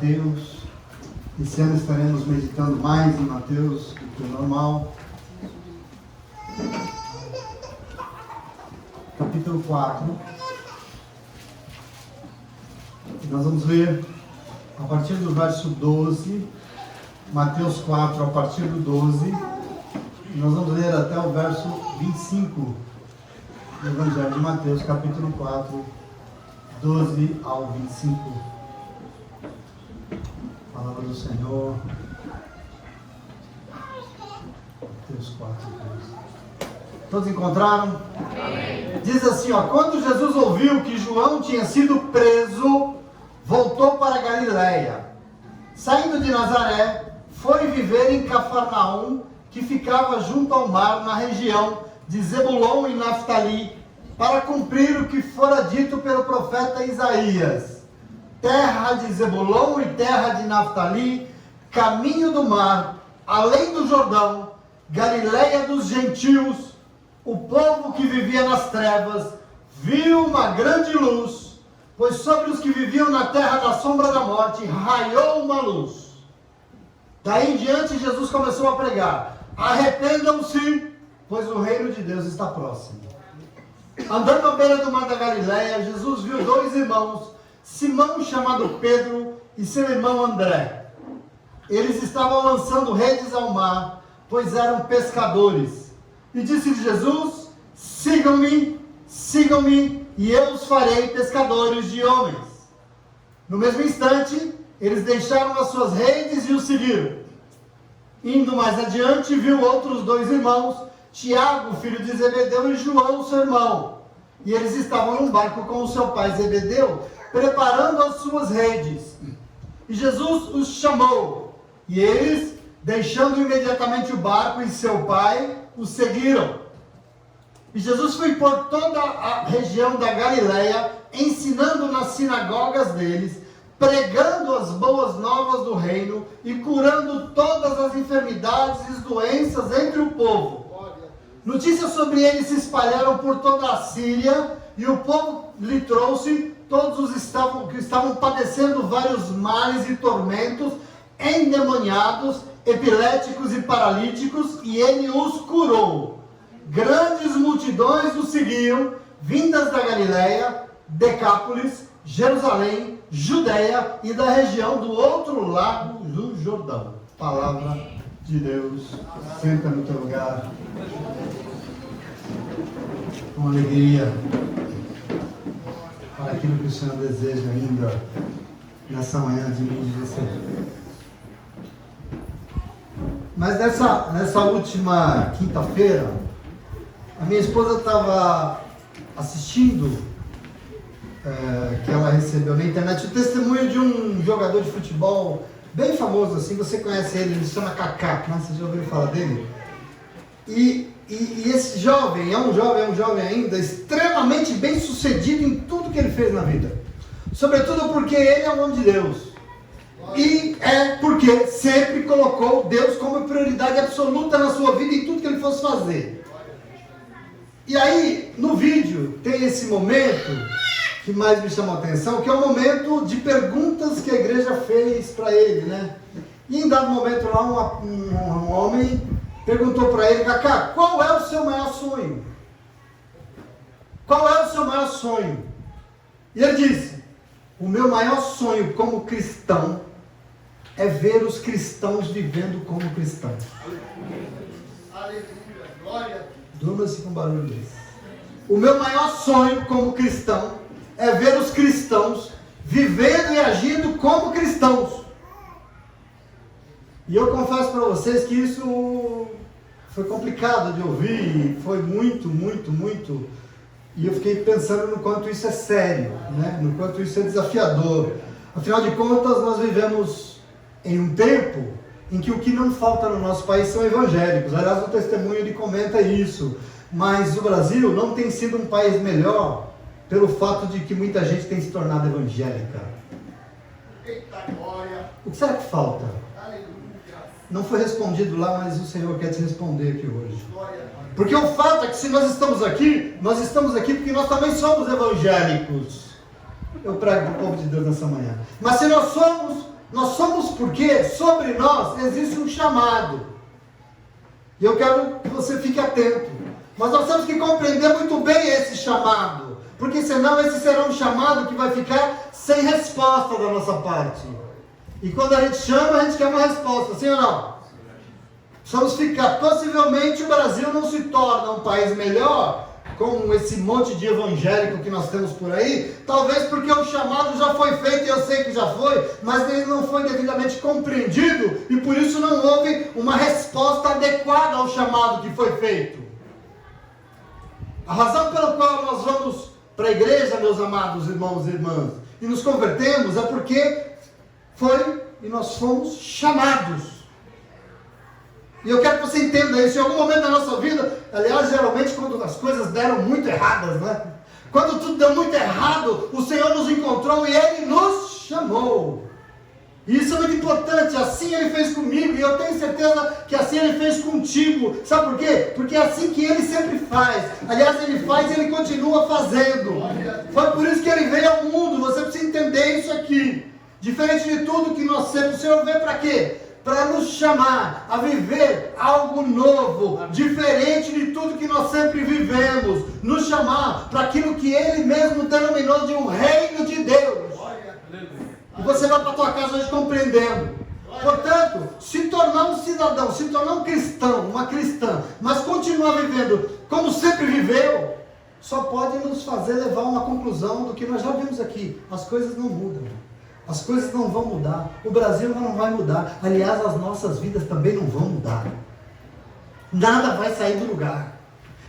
Mateus. Esse ano estaremos meditando mais em Mateus do que o normal. Capítulo 4. Nós vamos ler a partir do verso 12, Mateus 4, a partir do 12, e nós vamos ler até o verso 25 do Evangelho de Mateus, capítulo 4, 12 ao 25. Palavra do Senhor. Mateus 4, 12. Todos encontraram? Amém. Diz assim, quando Jesus ouviu que João tinha sido preso, voltou para Galiléia. Saindo de Nazaré, foi viver em Cafarnaum, que ficava junto ao mar, na região de Zebulon e Naftali, para cumprir o que fora dito pelo profeta Isaías. Terra de Zebulon e terra de Naftali, caminho do mar, além do Jordão, Galiléia dos gentios. O povo que vivia nas trevas viu uma grande luz, pois sobre os que viviam na terra da sombra da morte raiou uma luz. Daí em diante Jesus começou a pregar: arrependam-se, pois o reino de Deus está próximo. Andando à beira do mar da Galiléia, Jesus viu dois irmãos, Simão, chamado Pedro, e seu irmão André. Eles estavam lançando redes ao mar, pois eram pescadores. E disse Jesus: sigam-me, e eu os farei pescadores de homens. No mesmo instante, eles deixaram as suas redes e o seguiram. Indo mais adiante, viu outros dois irmãos, Tiago, filho de Zebedeu, e João, seu irmão. E eles estavam num barco com o seu pai Zebedeu, preparando as suas redes. E Jesus os chamou, e eles, deixando imediatamente o barco e seu pai, os seguiram. E Jesus foi por toda a região da Galiléia, ensinando nas sinagogas deles, pregando as boas novas do reino e curando todas as enfermidades e doenças entre o povo. Notícias sobre ele se espalharam por toda a Síria, e o povo lhe trouxe todos os que estavam padecendo vários males e tormentos, endemoniados, epiléticos e paralíticos, e ele os curou. Grandes multidões o seguiam, vindas da Galiléia, Decápolis, Jerusalém, Judeia e da região do outro lado do Jordão. Palavra de Deus. Senta no teu lugar. Com alegria para aquilo que o Senhor deseja ainda nessa manhã de mim de você. Mas nessa última quinta-feira, a minha esposa estava assistindo, que ela recebeu na internet, o testemunho de um jogador de futebol bem famoso, assim, você conhece ele se chama Kaká, né? Você já ouviu falar dele? E esse jovem, é um jovem ainda, extremamente bem sucedido em tudo que ele fez na vida. Sobretudo porque ele é um homem de Deus. E é porque sempre colocou Deus como prioridade absoluta na sua vida em tudo que ele fosse fazer. E aí, no vídeo, tem esse momento que mais me chamou a atenção, que é o momento de perguntas que a igreja fez para ele, né? E em dado momento lá, um homem perguntou para ele: Kaká, qual é o seu maior sonho? Qual é o seu maior sonho? E ele disse: o meu maior sonho como cristão é ver os cristãos vivendo como cristãos. Aleluia, glória. Durma-se com barulho desse. O meu maior sonho como cristão é ver os cristãos vivendo e agindo como cristãos. E eu confesso para vocês que isso foi complicado de ouvir, foi muito. E eu fiquei pensando no quanto isso é sério, né? No quanto isso é desafiador. Afinal de contas, nós vivemos em um tempo em que o que não falta no nosso país são evangélicos. Aliás, o testemunho ele comenta isso. Mas o Brasil não tem sido um país melhor pelo fato de que muita gente tem se tornado evangélica. Eita glória! O que será que falta? Aleluia. Não foi respondido lá, mas o Senhor quer te responder aqui hoje. Porque o fato é que se nós estamos aqui porque nós também somos evangélicos. Eu prego para o povo de Deus nessa manhã. Mas se nós somos Nós somos porque sobre nós existe um chamado. E eu quero que você fique atento. Mas nós temos que compreender muito bem esse chamado. Porque senão esse será um chamado que vai ficar sem resposta da nossa parte. E quando a gente chama, a gente quer uma resposta, sim ou não? Precisamos ficar. Possivelmente o Brasil não se torna um país melhor com esse monte de evangélico que nós temos por aí, talvez porque o chamado já foi feito, e eu sei que já foi, mas ele não foi devidamente compreendido, e por isso não houve uma resposta adequada ao chamado que foi feito. A razão pela qual nós vamos para a igreja, meus amados irmãos e irmãs, e nos convertemos, é porque nós fomos chamados. E eu quero que você entenda isso. Em algum momento da nossa vida, aliás, geralmente quando as coisas deram muito erradas, né? Quando tudo deu muito errado, o Senhor nos encontrou e Ele nos chamou. E isso é muito importante. Assim Ele fez comigo, e eu tenho certeza que assim Ele fez contigo. Sabe por quê? Porque é assim que Ele sempre faz. Aliás, Ele faz e Ele continua fazendo. Foi por isso que Ele veio ao mundo. Você precisa entender isso aqui. Diferente de tudo que nós sempre... O Senhor veio para quê? Para nos chamar a viver algo novo, diferente de tudo que nós sempre vivemos, nos chamar para aquilo que Ele mesmo denominou de um reino de Deus. E você vai para a tua casa hoje compreendendo. Portanto, se tornar um cidadão, se tornar um cristão, uma cristã, mas continuar vivendo como sempre viveu, só pode nos fazer levar a uma conclusão do que nós já vimos aqui: as coisas não mudam. As coisas não vão mudar, o Brasil não vai mudar, aliás, as nossas vidas também não vão mudar. Nada vai sair do lugar.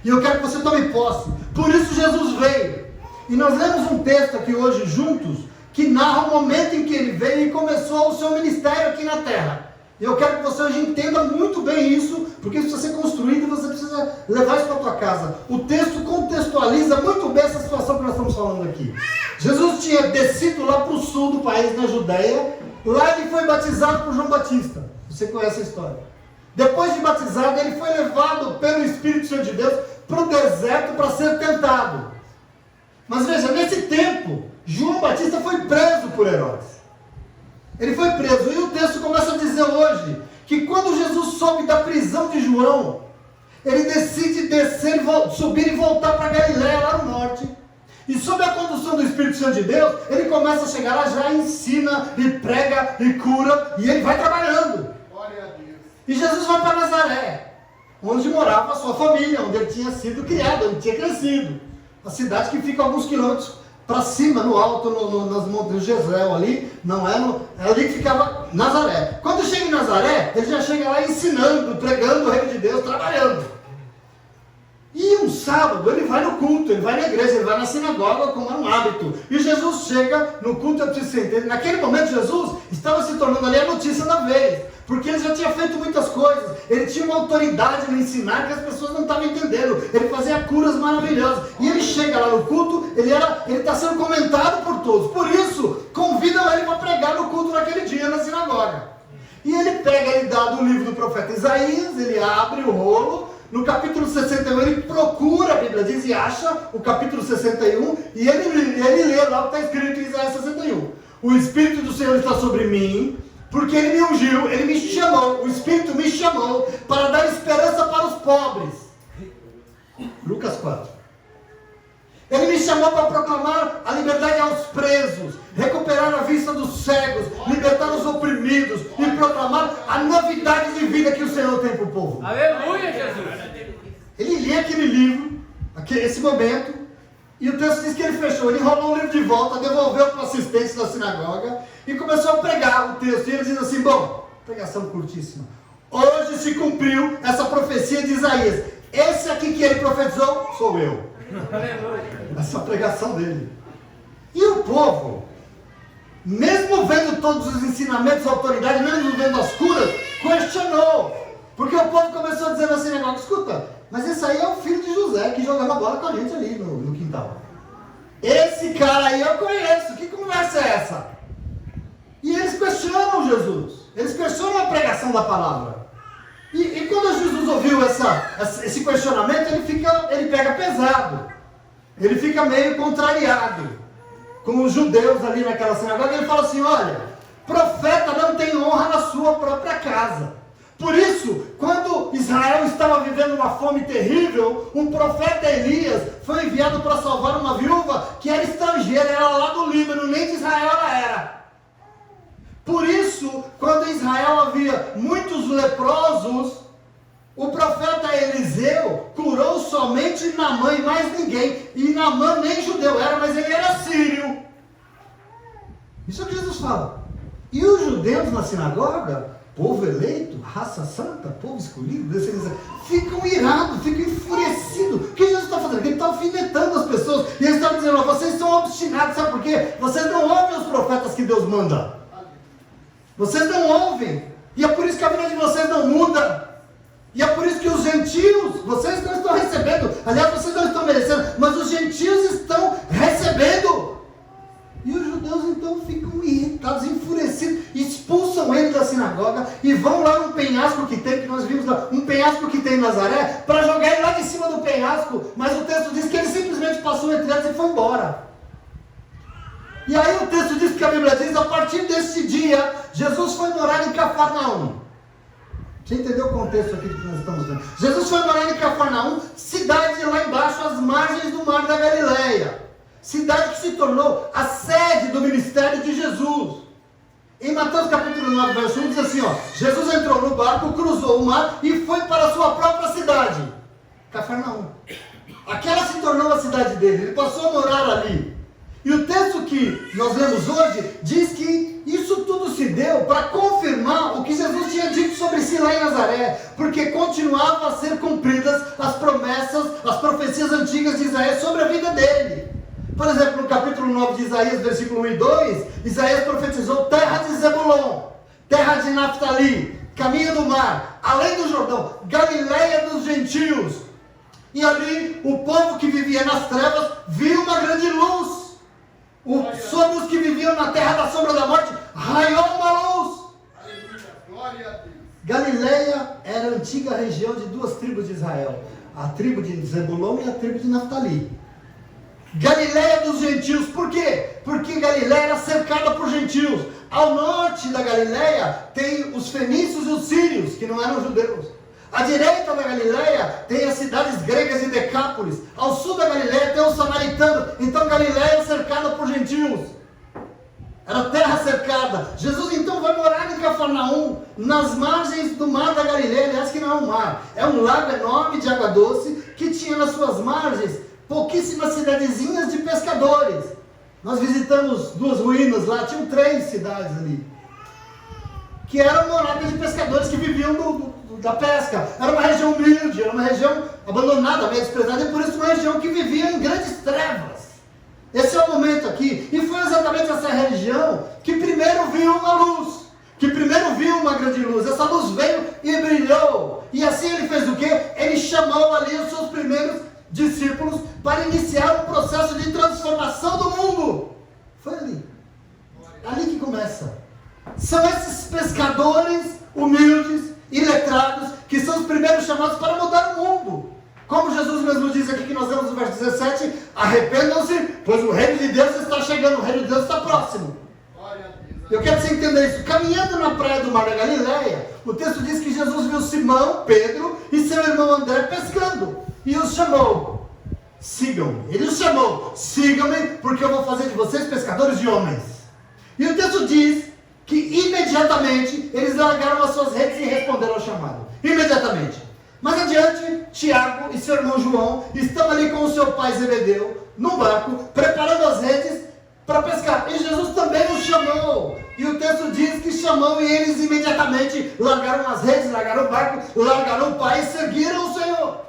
E eu quero que você tome posse. Por isso Jesus veio. E nós lemos um texto aqui hoje juntos, que narra o momento em que Ele veio e começou o seu ministério aqui na terra. E eu quero que você hoje entenda muito bem isso, porque isso precisa ser construído e você precisa levar isso para a tua casa. O texto contextualiza muito bem essa situação que nós estamos falando aqui. Jesus tinha descido lá para o sul do país, na Judéia. Lá ele foi batizado por João Batista. Você conhece a história. Depois de batizado, ele foi levado pelo Espírito Santo de Deus para o deserto para ser tentado. Mas veja, nesse tempo, João Batista foi preso por Herodes. Ele foi preso, e o texto começa a dizer hoje, que quando Jesus soube da prisão de João, ele decide descer, subir e voltar para Galiléia, lá no norte, e sob a condução do Espírito Santo de Deus, ele começa a chegar lá, já ensina, e prega, e cura, e ele vai trabalhando. Glória a Deus. E Jesus vai para Nazaré, onde morava a sua família, onde ele tinha sido criado, onde tinha crescido, a cidade que fica a alguns quilômetros para cima, no alto, nas montanhas de Jezreel ali, não é, é ali que ficava Nazaré. Quando chega em Nazaré, ele já chega lá ensinando, pregando o reino de Deus, trabalhando. E um sábado ele vai no culto, ele vai na igreja, ele vai na sinagoga, como era um hábito. E Jesus chega no culto, eu preciso entender. Naquele momento Jesus estava se tornando ali a notícia da vez, porque ele já tinha feito muitas coisas, ele tinha uma autoridade no ensinar que as pessoas não estavam entendendo, ele fazia curas maravilhosas, e ele chega lá no culto, ele está sendo comentado por todos, por isso convidam ele para pregar no culto naquele dia na sinagoga. E ele pega, ele dá do livro do profeta Isaías, ele abre o rolo, no capítulo 61 ele procura, a Bíblia diz, e acha o capítulo 61, e ele lê lá o que está escrito em Isaías 61. O Espírito do Senhor está sobre mim, porque Ele me ungiu, Ele me chamou, o Espírito me chamou para dar esperança para os pobres. Lucas 4. Ele me chamou para proclamar a liberdade aos presos, recuperar a vista dos cegos, libertar os oprimidos e proclamar a novidade de vida que o Senhor tem para o povo. Aleluia, Jesus! Ele lê aquele livro, esse momento, e o texto diz que ele fechou, ele enrolou o livro de volta, devolveu para o assistente da sinagoga e começou a pregar o texto. E ele diz assim, bom, pregação curtíssima. Hoje se cumpriu essa profecia de Isaías. Esse aqui que ele profetizou, sou eu. Essa pregação dele. E o povo, mesmo vendo todos os ensinamentos, a autoridade, mesmo vendo as curas, questionou. Porque o povo começou a dizer na sinagoga, escuta, mas esse aí é o filho de José, que jogava bola com a gente ali no quintal. Esse cara aí eu conheço, que conversa é essa? E eles questionam Jesus, eles questionam a pregação da palavra. E quando Jesus ouviu esse questionamento, ele pega pesado, ele fica meio contrariado com os judeus ali naquela sinagoga, e ele fala assim, olha, Profeta não tem honra na sua própria casa. Por isso, quando Israel estava vivendo uma fome terrível, um profeta Elias foi enviado para salvar uma viúva que era estrangeira, era lá do Líbano, nem de Israel ela era. Por isso, quando em Israel havia muitos leprosos, o profeta Eliseu curou somente Naamã e mais ninguém. E Naamã nem judeu era, mas ele era sírio. Isso é o que Jesus fala. E os judeus na sinagoga, povo eleito, raça santa, povo escolhido, ficam irados, ficam enfurecidos. O que Jesus está fazendo? Ele está alfinetando as pessoas. E ele está dizendo, vocês são obstinados, sabe por quê? Vocês não ouvem os profetas que Deus manda. Vocês não ouvem. E é por isso que a vida de vocês não muda. E é por isso que os gentios, vocês não estão recebendo. Aliás, vocês não estão merecendo, mas os gentios estão recebendo. E os judeus então ficam irritados, enfurecidos, expulsam ele da sinagoga e vão lá num penhasco que tem, que nós vimos lá, um penhasco que tem em Nazaré, para jogar ele lá de cima do penhasco. Mas o texto diz que ele simplesmente passou entre eles e foi embora. E aí o texto diz que a Bíblia diz, a partir desse dia, Jesus foi morar em Cafarnaum. Você entendeu o contexto aqui do que nós estamos vendo? Jesus foi morar em Cafarnaum, cidade lá embaixo, às margens do mar da Galileia. Cidade que se tornou a sede do ministério de Jesus. Em Mateus capítulo 9, verso 1, diz assim, Jesus entrou no barco, cruzou o mar e foi para a sua própria cidade, Cafarnaum. Aquela se tornou a cidade dele, ele passou a morar ali. E o texto que nós lemos hoje diz que isso tudo se deu para confirmar o que Jesus tinha dito sobre si lá em Nazaré, porque continuavam a ser cumpridas as promessas, as profecias antigas de Isaías sobre a vida dele. Por exemplo, no capítulo 9 de Isaías, versículo 1 e 2, Isaías profetizou terra de Zebulon, terra de Naftali, caminho do mar, além do Jordão, Galileia dos gentios. E ali o povo que vivia nas trevas viu uma grande luz. Sobre os que viviam na terra da sombra da morte, raiou uma luz. Glória a Deus. Galileia era a antiga região de duas tribos de Israel, a tribo de Zebulon e a tribo de Naftali. Galileia dos gentios, por quê? Porque Galileia era cercada por gentios. Ao norte da Galileia tem os fenícios e os sírios, que não eram judeus. À direita da Galileia tem as cidades gregas de Decápolis. Ao sul da Galileia tem os samaritanos. Então Galileia era cercada por gentios. Era terra cercada. Jesus então vai morar em Cafarnaum, nas margens do mar da Galileia. Aliás, que não é um mar, é um lago enorme de água doce, que tinha nas suas margens pouquíssimas cidadezinhas de pescadores. Nós visitamos duas ruínas lá, tinham 3 cidades ali, que eram moradas de pescadores que viviam da pesca. Era uma região humilde, era uma região abandonada, meio desprezada, e por isso uma região que vivia em grandes trevas. Esse é o momento aqui, e foi exatamente essa região que primeiro viu uma luz, que primeiro viu uma grande luz. Essa luz veio e brilhou, e assim ele fez o quê? Ele chamou ali os seus primeiros discípulos para iniciar um processo de transformação do mundo. Foi ali que começa. São esses pescadores humildes e letrados que são os primeiros chamados para mudar o mundo. Como Jesus mesmo diz aqui, que nós vemos no verso 17, arrependam-se, pois o reino de Deus está chegando, o reino de Deus está próximo. Eu quero que você entenda isso. Caminhando na praia do mar da Galileia, o texto diz que Jesus viu Simão, Pedro e seu irmão André pescando, e os chamou: sigam-me. Ele os chamou: sigam-me, porque eu vou fazer de vocês pescadores de homens. E o texto diz que imediatamente eles largaram as suas redes e responderam ao chamado. Imediatamente. Mais adiante, Tiago e seu irmão João estão ali com o seu pai Zebedeu, no barco, preparando as redes para pescar. E Jesus também os chamou. E o texto diz que chamou, e eles imediatamente largaram as redes, largaram o barco, largaram o pai e seguiram o Senhor.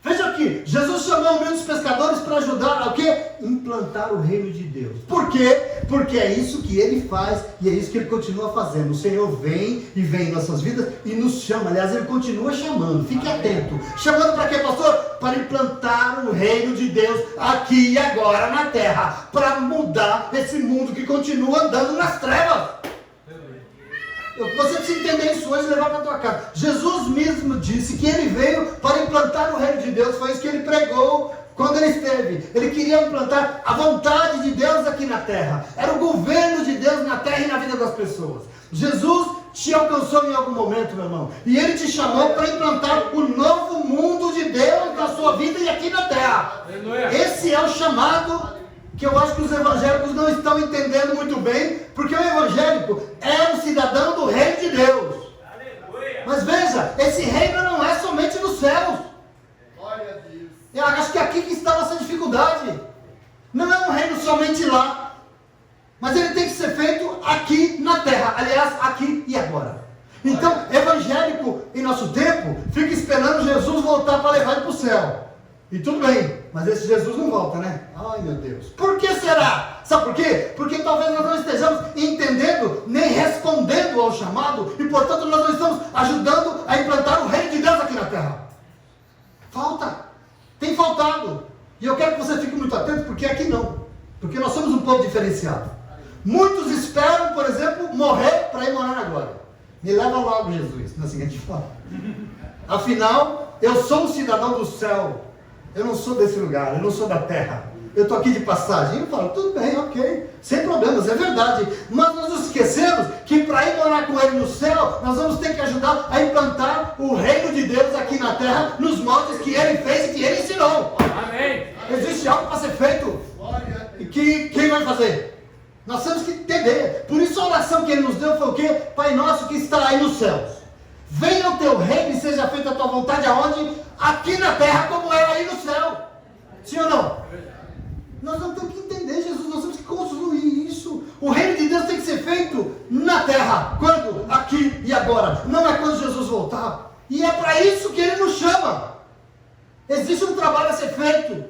Veja aqui, Jesus chamou humildes pescadores para ajudar a quê? Implantar o reino de Deus. Por quê? Porque é isso que Ele faz e é isso que Ele continua fazendo. O Senhor vem e vem em nossas vidas e nos chama. Aliás, Ele continua chamando. Fique atento. Chamando para quê, pastor? Para implantar o reino de Deus aqui e agora na terra. Para mudar esse mundo que continua andando nas trevas. Você precisa entender isso hoje e levar para a tua casa. Jesus mesmo disse que Ele veio para implantar o reino de Deus. Foi isso que Ele pregou quando ele esteve, ele queria implantar a vontade de Deus aqui na terra. Era o governo de Deus na terra e na vida das pessoas. Jesus te alcançou em algum momento, meu irmão, e ele te chamou para implantar o novo mundo de Deus na sua vida e aqui na terra. Aleluia. Esse é o chamado que eu acho que os evangélicos não estão entendendo muito bem, porque o evangélico é um cidadão do reino de Deus. Aleluia. Mas veja, esse reino não é somente nos céus. Glória a Deus. Eu acho que aqui que está a nossa dificuldade. Não é um reino somente lá, mas ele tem que ser feito aqui na terra. Aliás, aqui e agora. Então, evangélico em nosso tempo fica esperando Jesus voltar para levar ele para o céu. E tudo bem, mas esse Jesus não volta, né? Ai, meu Deus. Por que será? Sabe por quê? Porque talvez nós não estejamos entendendo, nem respondendo ao chamado, e portanto nós não estamos ajudando a implantar o reino de Deus aqui na terra. Falta. Tem faltado. E eu quero que você fique muito atento, porque aqui não. Porque nós somos um povo diferenciado. Muitos esperam, por exemplo, morrer para ir morar na glória. Me leva logo, Jesus, na seguinte forma. Afinal, eu sou um cidadão do céu. Eu não sou desse lugar, eu não sou da terra. Eu estou aqui de passagem. Eu falo, tudo bem, ok, sem problemas, é verdade. Mas nós nos esquecemos que para ir morar com ele no céu, nós vamos ter que ajudar a implantar o reino de Deus aqui na terra, nos moldes que ele fez e que ele ensinou. Amém. Existe algo para ser feito. E que quem vai fazer? Nós temos que entender. Por isso a oração que ele nos deu foi o quê? Pai nosso que está aí nos céus, venha o teu reino e seja feita a tua vontade aonde? Aqui na terra como é aí no céu. Sim ou não? Nós não temos que entender, Jesus, nós temos que construir isso. O reino de Deus tem que ser feito na terra. Quando? Aqui e agora. Não é quando Jesus voltar. E é para isso que ele nos chama. Existe um trabalho a ser feito.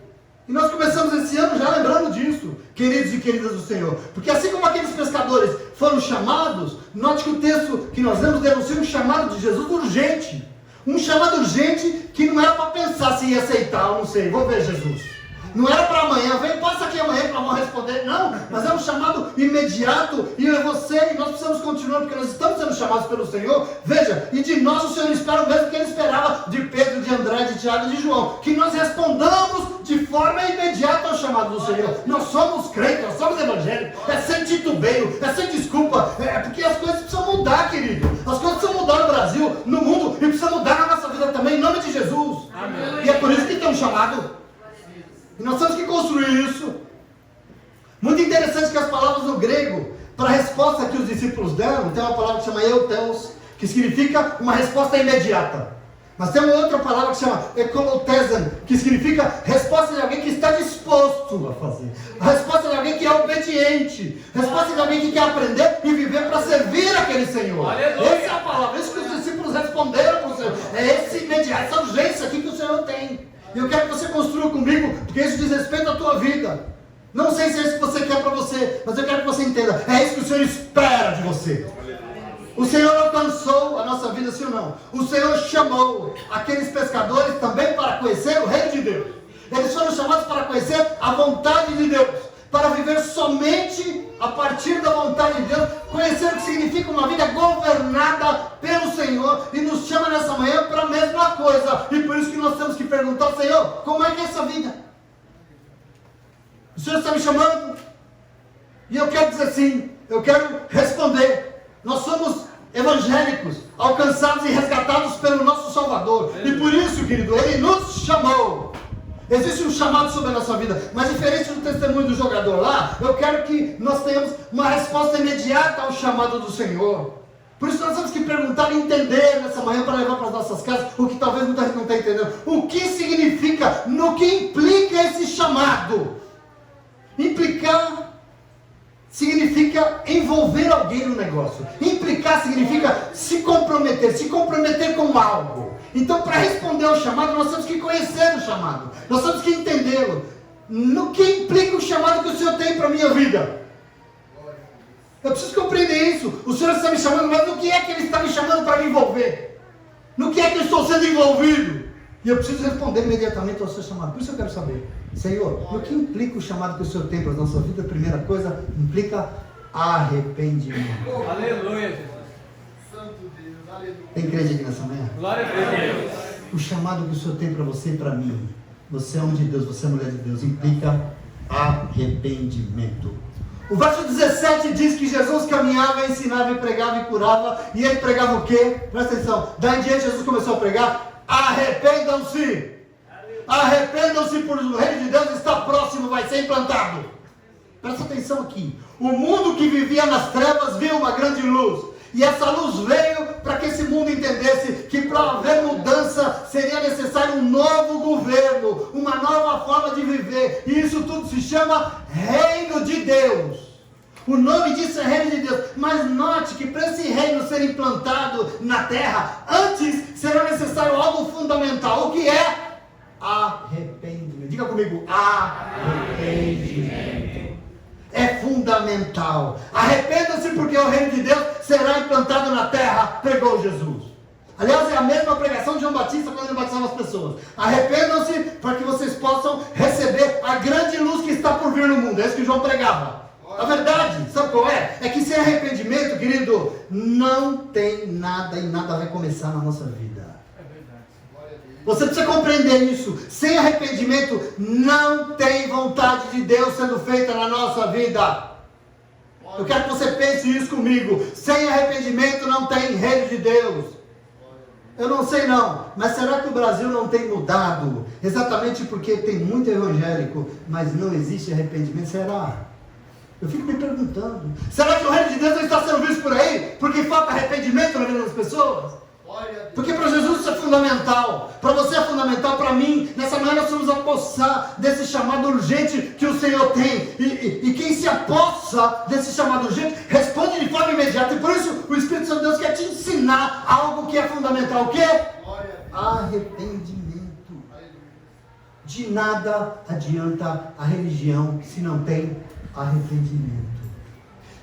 E nós começamos esse ano já lembrando disso, queridos e queridas do Senhor. Porque assim como aqueles pescadores foram chamados, note que o texto que nós lemos denuncia um chamado de Jesus urgente. Um chamado urgente que não era para pensar se ia aceitar ou não sei. Vou ver Jesus. Não era para amanhã, vem, passa aqui amanhã para não responder. Não, mas é um chamado imediato. E eu e você, e nós precisamos continuar, porque nós estamos sendo chamados pelo Senhor. Veja, e de nós o Senhor espera o mesmo que ele esperava de Pedro, de André, de Tiago e de João. Que nós respondamos de forma imediata ao chamado do Senhor. Nós somos crentes, nós somos evangélicos. É sem titubeio, é sem desculpa. É porque as coisas precisam mudar, querido. As coisas precisam mudar no Brasil, no mundo, e precisam mudar na nossa vida também, em nome de Jesus. Amém. E é por isso que tem um chamado. E nós temos que construir isso. Muito interessante que as palavras no grego, para a resposta que os discípulos deram, tem uma palavra que chama eutelos, que significa uma resposta imediata. Mas tem uma outra palavra que chama ekolotesan, que significa resposta de alguém que está disposto a fazer. A resposta de alguém que é obediente. Resposta de alguém que quer aprender e viver para servir aquele Senhor. Aleluia. Essa é a palavra, isso que os discípulos responderam para o Senhor. É esse imediato, essa urgência aqui que o Senhor tem. E eu quero que você construa comigo, porque isso diz respeito à tua vida. Não sei se é isso que você quer para você, mas eu quero que você entenda. É isso que o Senhor espera de você. O Senhor alcançou a nossa vida, sim ou não? O Senhor chamou aqueles pescadores também para conhecer o reino de Deus. Eles foram chamados para conhecer a vontade de Deus, para viver somente a partir da vontade de Deus, conhecer o que significa uma vida governada pelo Senhor, e nos chama nessa manhã para a mesma coisa. E por isso que nós temos que perguntar ao Senhor, como é que é essa vida? O Senhor está me chamando? E eu quero dizer sim, eu quero responder. Nós somos evangélicos, alcançados e resgatados pelo nosso Salvador. E por isso, querido, Ele nos chamou. Existe um chamado sobre a nossa vida, mas diferente do testemunho do jogador lá, eu quero que nós tenhamos uma resposta imediata ao chamado do Senhor. Por isso nós temos que perguntar e entender nessa manhã para levar para as nossas casas, o que talvez muita gente não está entendendo. O que significa, no que implica esse chamado? Implicar significa envolver alguém no negócio. Implicar significa se comprometer com algo. Então, para responder ao chamado, nós temos que conhecer o chamado. Nós temos que entendê-lo. No que implica o chamado que o Senhor tem para a minha vida? Eu preciso compreender isso. O Senhor está me chamando, mas no que é que Ele está me chamando para me envolver? No que é que eu estou sendo envolvido? E eu preciso responder imediatamente ao seu chamado. Por isso eu quero saber, Senhor, no que implica o chamado que o Senhor tem para a nossa vida? A primeira coisa, implica arrependimento. Aleluia, Jesus. Santo Deus, aleluia. Tem crente aqui nessa manhã? Glória a Deus. O chamado que o Senhor tem para você e para mim você é homem de Deus, você é mulher de Deus, implica arrependimento. O verso 17 diz que Jesus caminhava, ensinava e pregava e curava. E ele pregava o quê? Presta atenção. Daí em diante Jesus começou a pregar: arrependam-se. Arrependam-se, porque o reino de Deus está próximo, vai ser implantado. Presta atenção aqui. O mundo que vivia nas trevas viu uma grande luz. E essa luz veio para que esse mundo entendesse que para haver mudança seria necessário um novo governo, uma nova forma de viver. E isso tudo se chama Reino de Deus. O nome disso é Reino de Deus. Mas note que para esse reino ser implantado na terra, antes será necessário algo fundamental. O que é? Arrependimento. Diga comigo: arrependimento. É fundamental. Arrependam-se porque o reino de Deus será implantado na terra, pregou Jesus. Aliás, é a mesma pregação de João Batista quando ele batizava as pessoas. Arrependam-se para que vocês possam receber a grande luz que está por vir no mundo. É isso que João pregava. A verdade, sabe qual é? É que sem arrependimento, querido, não tem nada e nada vai começar na nossa vida. Você precisa compreender isso. Sem arrependimento, não tem vontade de Deus sendo feita na nossa vida. Eu quero que você pense isso comigo. Sem arrependimento, não tem reino de Deus. Eu não sei não, mas será que o Brasil não tem mudado? Exatamente porque tem muito evangélico, mas não existe arrependimento? Será? Eu fico me perguntando. Será que o reino de Deus não está sendo visto por aí? Porque falta arrependimento na vida das pessoas? Porque para Jesus isso é fundamental, para você é fundamental, para mim. Nessa manhã nós vamos apossar desse chamado urgente que o Senhor tem. E quem se apossa desse chamado urgente, responde de forma imediata. E por isso o Espírito Santo de Deus quer te ensinar algo que é fundamental. O que? Arrependimento. De nada adianta a religião se não tem arrependimento.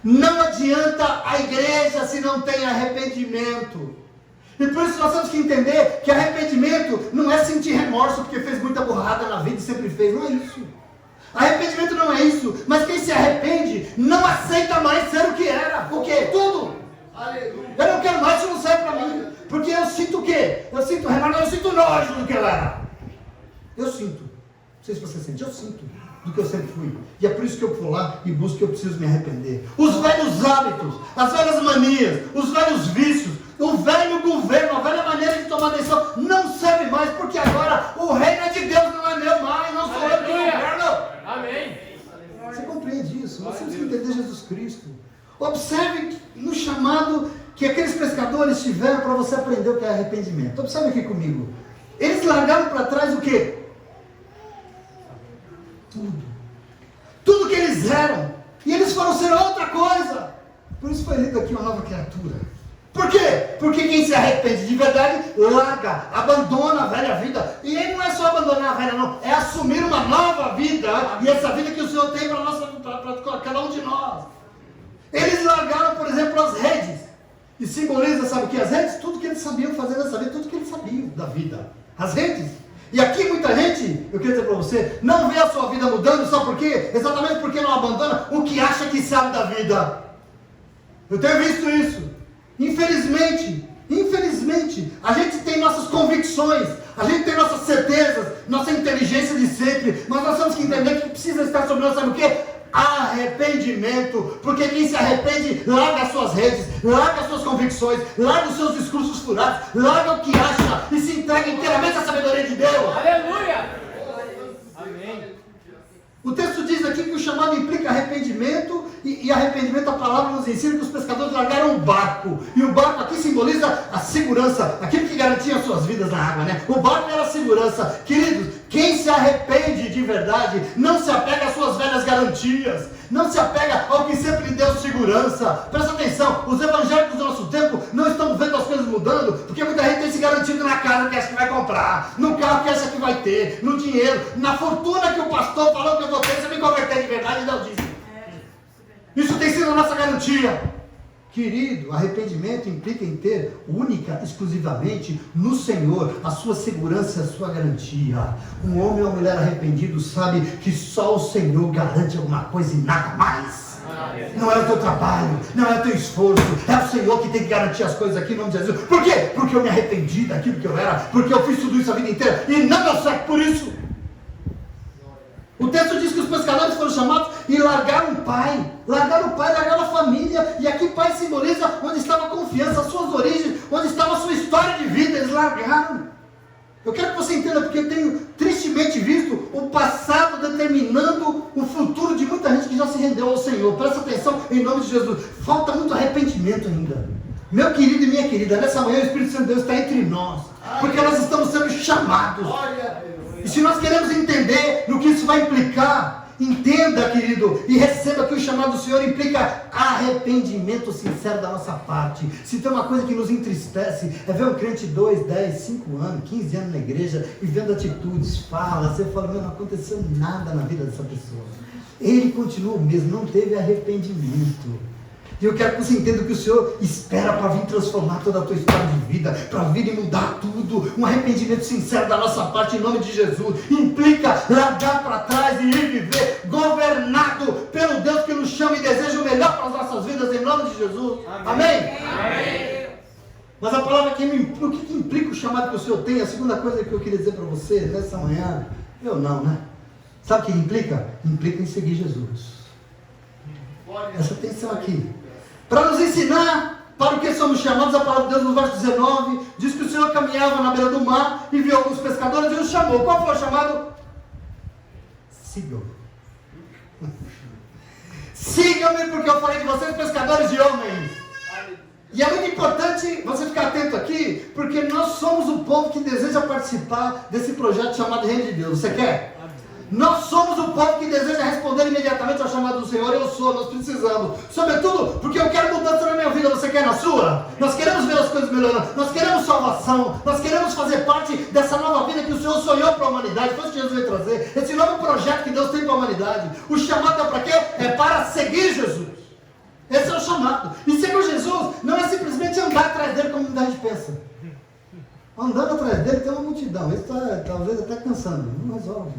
Não adianta a igreja se não tem arrependimento. E por isso nós temos que entender que arrependimento não é sentir remorso porque fez muita burrada na vida e sempre fez. Não é isso. Arrependimento não é isso. Mas quem se arrepende não aceita mais ser o que era. O quê? Tudo. Aleluia. Eu não quero mais, isso não serve para mim. Porque eu sinto o quê? Eu sinto remorso, eu sinto nojo do que eu era. Eu sinto. Não sei se você sente, eu sinto do que eu sempre fui. E é por isso que eu vou lá e busco que eu preciso me arrepender. Os velhos hábitos, as velhas manias, os velhos vícios, o velho governo, a velha maneira de tomar decisão não serve mais, porque agora o reino é de Deus, não é meu mais, não sou eu que governo. Amém. Você compreende isso? Nós temos que entender Jesus Cristo. Observe no chamado que aqueles pescadores tiveram para você aprender o que é arrependimento. Observe aqui comigo. Eles largaram para trás o quê? Tudo que eles eram. E eles foram ser outra coisa. Por isso foi lido aqui uma nova criatura. Por quê? Porque quem se arrepende de verdade, larga, abandona a velha vida. E aí não é só abandonar a velha não, é assumir uma nova vida. E essa vida que o Senhor tem para cada um de nós. Eles largaram, por exemplo, as redes. E simboliza, sabe o que? As redes, tudo que eles sabiam fazer nessa vida, tudo que eles sabiam da vida. As redes. E aqui muita gente, eu queria dizer para você, não vê a sua vida mudando, sabe por quê? Exatamente porque não abandona o que acha que sabe da vida. Eu tenho visto isso. Infelizmente, a gente tem nossas convicções, a gente tem nossas certezas, nossa inteligência de sempre, mas nós temos que entender que precisa estar sobre nós, sabe o quê? Arrependimento, porque quem se arrepende, larga as suas redes, larga as suas convicções, larga os seus discursos furados, larga o que acha e se entrega inteiramente à sabedoria de Deus. Aleluia! Amém. O texto diz aqui que o chamado implica arrependimento, e arrependimento, a palavra nos ensina que os pescadores largaram o barco, e o barco aqui simboliza a segurança, aquilo que garantia as suas vidas na água, né? O barco era a segurança. Queridos, quem se arrepende de verdade, não se apega às suas velhas garantias, não se apega ao que sempre lhe deu segurança. Presta atenção, os evangélicos do nosso tempo não estão vendo as coisas mudando, porque muita gente tem se garantido na casa que acha que vai comprar, no carro que acha que vai ter, no dinheiro, na fortuna que o pastor falou que eu vou ter, se eu me converter de verdade, não disse. Isso tem sido a nossa garantia. Querido, arrependimento implica em ter única, exclusivamente no Senhor a sua segurança, a sua garantia. Um homem ou uma mulher arrependido sabe que só o Senhor garante alguma coisa e nada mais. Não é o teu trabalho, não é o teu esforço, é o Senhor que tem que garantir as coisas aqui em nome de Jesus. Por quê? Porque eu me arrependi daquilo que eu era, porque eu fiz tudo isso a vida inteira e não deu certo por isso. O texto diz que os pescadores foram chamados e largaram o pai, largaram a família. E aqui pai simboliza onde estava a confiança, as suas origens, onde estava a sua história de vida. Eles largaram. Eu quero que você entenda, porque eu tenho tristemente visto o passado determinando o futuro de muita gente que já se rendeu ao Senhor. Presta atenção em nome de Jesus. Falta muito arrependimento ainda. Meu querido e minha querida, nessa manhã o Espírito Santo de Deus está entre nós, porque nós estamos sendo chamados. E se nós queremos entender no que isso vai implicar, entenda, querido, e receba que o chamado do Senhor implica arrependimento sincero da nossa parte. Se tem uma coisa que nos entristece, é ver um crente 2, 10, 5 anos, 15 anos na igreja, e vendo atitudes, fala, você fala, não aconteceu nada na vida dessa pessoa. Ele continua o mesmo, não teve arrependimento. E eu quero que você entenda que o Senhor espera para vir transformar toda a tua história de vida, para vir e mudar tudo. Um arrependimento sincero da nossa parte, em nome de Jesus, implica largar para trás e ir viver governado pelo Deus que nos chama e deseja o melhor para as nossas vidas, em nome de Jesus. Amém? Amém? Mas a palavra que o que implica o chamado que o Senhor tem, a segunda coisa que eu queria dizer para você nessa manhã, sabe o que implica? Implica em seguir Jesus. Presta atenção aqui. Para nos ensinar para o que somos chamados, a palavra de Deus no verso 19 diz que o Senhor caminhava na beira do mar e viu alguns pescadores e os chamou. Qual foi o chamado? Sigam-me. Sigam-me, porque eu falei de vocês pescadores de homens. E é muito importante você ficar atento aqui, porque nós somos o povo que deseja participar desse projeto chamado Reino de Deus. Você quer? Nós somos o povo que deseja responder imediatamente ao chamado do Senhor. Nós precisamos. Sobretudo porque eu quero mudança na minha vida. Você quer na sua? Nós queremos ver as coisas melhorando. Nós queremos salvação. Nós queremos fazer parte dessa nova vida que o Senhor sonhou para a humanidade. Foi isso que Jesus veio trazer. Esse novo projeto que Deus tem para a humanidade. O chamado é para quê? É para seguir Jesus. Esse é o chamado. E seguir Jesus não é simplesmente andar atrás dele como muita gente pensa. Andando atrás dele tem uma multidão. Isso está talvez até cansando. Não resolve.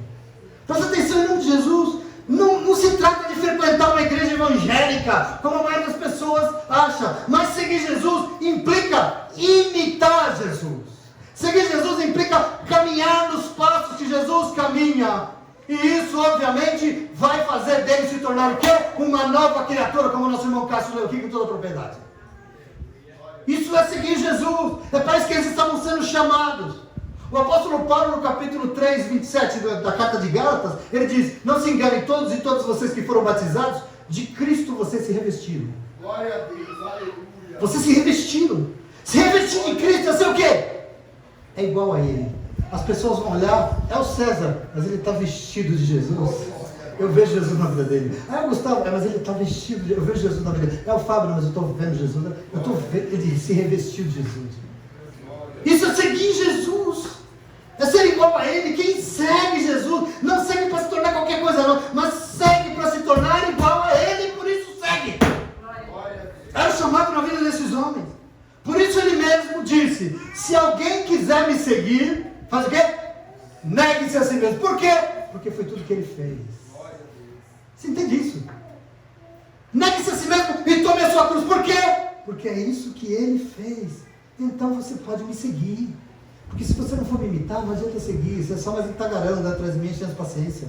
Presta atenção em nome de Jesus. Não se trata de frequentar uma igreja evangélica, como a maioria das pessoas acha. Mas seguir Jesus implica imitar Jesus. Seguir Jesus implica caminhar nos passos que Jesus caminha. E isso, obviamente, vai fazer dele se tornar o quê? Uma nova criatura, como o nosso irmão Cássio leu aqui com toda a propriedade. Isso é seguir Jesus. É para isso que eles estavam sendo chamados. O apóstolo Paulo, no capítulo 3, 27 da carta de Gálatas, ele diz: não se enganem todos e todas vocês que foram batizados, de Cristo vocês se revestiram. Glória a Deus, aleluia. Vocês se revestiram. Se revestir de Cristo é ser o quê? É igual a Ele. As pessoas vão olhar, é o César, mas ele está vestido de Jesus. Eu vejo Jesus na vida dele. Ah, é o Gustavo, mas ele está vestido, eu vejo Jesus na vida dele. É o Fábio, mas eu estou vendo Jesus. Eu estou vendo, ele se revestiu de Jesus. Isso é seguir Jesus. É ser igual a Ele. Quem segue Jesus, não segue para se tornar qualquer coisa não, mas segue para se tornar igual a Ele, por isso segue. Era o chamado na vida desses homens. Por isso Ele mesmo disse: se alguém quiser me seguir, faz o quê? Negue-se a si mesmo. Por quê? Porque foi tudo que Ele fez. Você entende isso? Negue-se a si mesmo e tome a sua cruz. Por quê? Porque é isso que Ele fez. Então você pode me seguir. Porque se você não for me imitar, não adianta seguir. Você é só mais um tagarão, andar atrás de mim, enchendo paciência.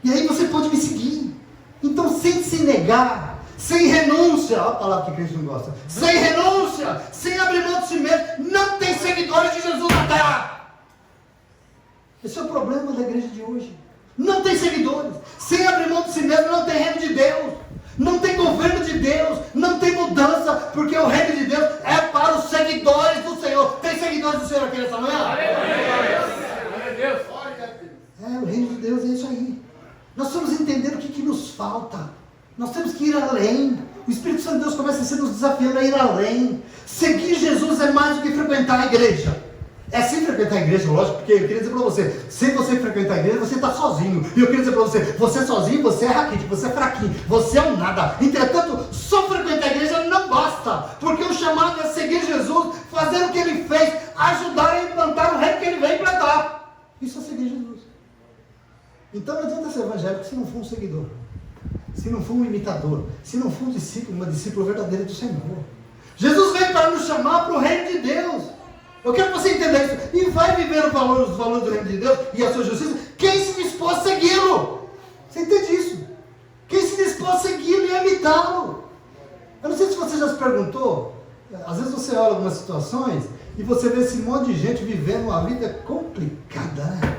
E aí você pode me seguir. Então, sem se negar, sem renúncia, olha a palavra que a crente não gosta, sem renúncia, sem abrir mão de si mesmo, não tem seguidores de Jesus na terra. Esse é o problema da igreja de hoje. Não tem seguidores. Sem abrir mão de si mesmo, não tem reino de Deus. Não tem governo de Deus, não tem mudança, porque o reino de Deus é para os seguidores do Senhor. Tem seguidores do Senhor aqui nessa manhã? O reino de Deus é isso aí. Nós precisamos entender o que nos falta. Nós temos que ir além. O Espírito Santo de Deus começa a ser nos desafiando a ir além. Seguir Jesus é mais do que frequentar a igreja. É sim frequentar a igreja, lógico, porque eu queria dizer para você, sem você frequentar a igreja, você está sozinho. E eu queria dizer para você, você sozinho, você é raquítico, você é fraquinho, você é um nada. Entretanto, só frequentar a igreja não basta, porque o chamado é seguir Jesus, fazer o que Ele fez, ajudar a implantar o reino que Ele veio implantar. Isso é seguir Jesus. Então não adianta ser evangélico se não for um seguidor, se não for um imitador, se não for um discípulo, uma discípula verdadeira do Senhor. Jesus veio para nos chamar para o reino de Deus. Eu quero que você entenda isso. E vai viver os valores do reino de Deus e a sua justiça. Quem se dispôs a segui-lo? Você entende isso? Quem se dispôs a segui-lo e a imitá-lo? Eu não sei se você já se perguntou, às vezes você olha algumas situações e você vê esse monte de gente vivendo uma vida complicada, né?